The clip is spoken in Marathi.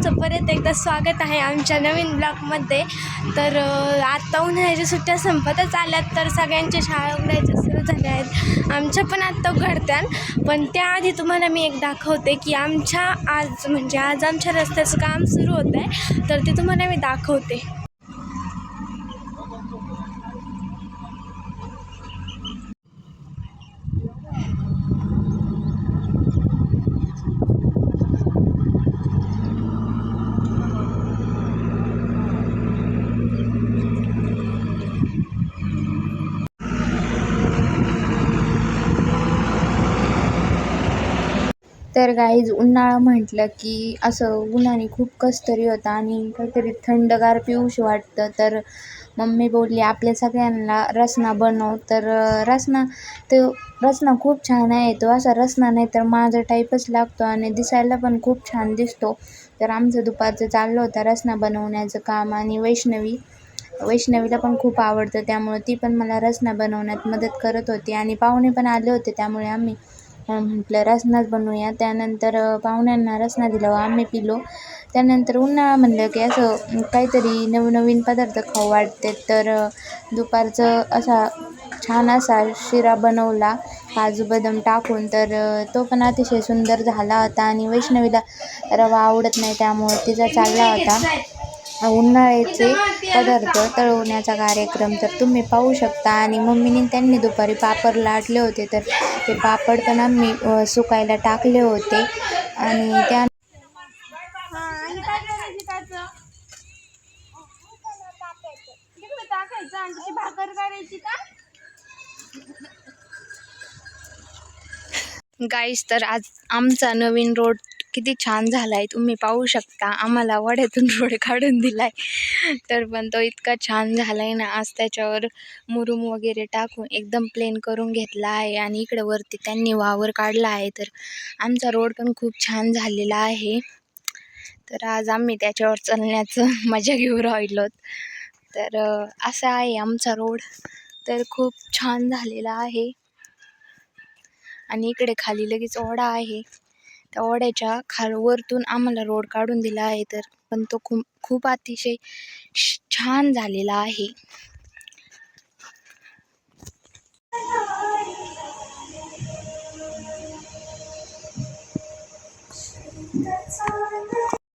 तुमचं परत एकदा स्वागत आहे आमच्या नवीन ब्लॉगमध्ये। तर आत्ता उन्हाळ्याच्या सुट्ट्या संपतच आल्यात, तर सगळ्यांच्या शाळा उघडायच्या सुरू झाल्या आहेत। आमच्या पण आत्ता उघडत्यान, पण त्याआधी तुम्हाला मी एक दाखवते की आज आमच्या रस्त्याचं काम सुरू होतं आहे, तर ते तुम्हाला मी दाखवते। तर गाईज, उन्हाळा म्हटलं की असं उन्हाने खूप कसतरी होतं आणि काहीतरी थंडगार पिऊशी वाटतं। तर मम्मी बोलली आपल्या सगळ्यांना रसना बनव। तर रसना खूप छान आहे। तो असा रसना नाही तर माझा टाईपच लागतो आणि दिसायला पण खूप छान दिसतो। तर आमचं दुपारचं चाललं होतं रसना बनवण्याचं काम, आणि वैष्णवीला पण खूप आवडतं, त्यामुळे ती पण मला रसना बनवण्यात मदत करत होती। आणि पाहुणे पण आले होते, त्यामुळे आम्ही म्हटलं रसनाच बनवूया। त्यानंतर पाहुण्यांना रसना दिला व आम्ही पिलो। त्यानंतर उन्हाळा म्हणलं की असं काहीतरी नवनवीन पदार्थ खाऊ वाटते। तर दुपारचं छान असा शिरा बनवला काजू बदाम टाकून, तर तो पण अतिशय सुंदर झाला होता। आणि वैष्णवीला रवा आवडत नाही, त्यामुळे तिचा चालला होता उन्हाळ्याचे पदार्थ तळवण्याचा कार्यक्रम। तर तुम्ही पाहू शकता। आणि मम्मीने त्यांनी दुपारी पापड लाटले होते, तर ते पापड पण आम्ही सुकायला टाकले होते। आणि त्या गाईस, तर आज आमचा नवीन रोड किती छान झाला आहे तुम्ही पाहू शकता। आम्हाला वड्यातून रोड काढून दिलाय, तर पण तो इतका छान झालाय ना। आज त्याच्यावर मुरुम वगैरे टाकून एकदम प्लेन करून घेतला आहे, आणि इकडे वरती त्यांनी वावर काढला आहे। तर आमचा रोड पण खूप छान झालेला आहे। तर आज आम्ही त्याच्यावर चालण्याचं मजा घेऊ राहिलो। तर असा आहे आमचा रोड, तर खूप छान झालेला आहे। आणि इकडे खाली लगेच ओढा आहे, त्या ओढ्याच्या वरतून आम्हाला रोड काढून दिला आहे। तर पण तो खूप अतिशय छान झालेला आहे।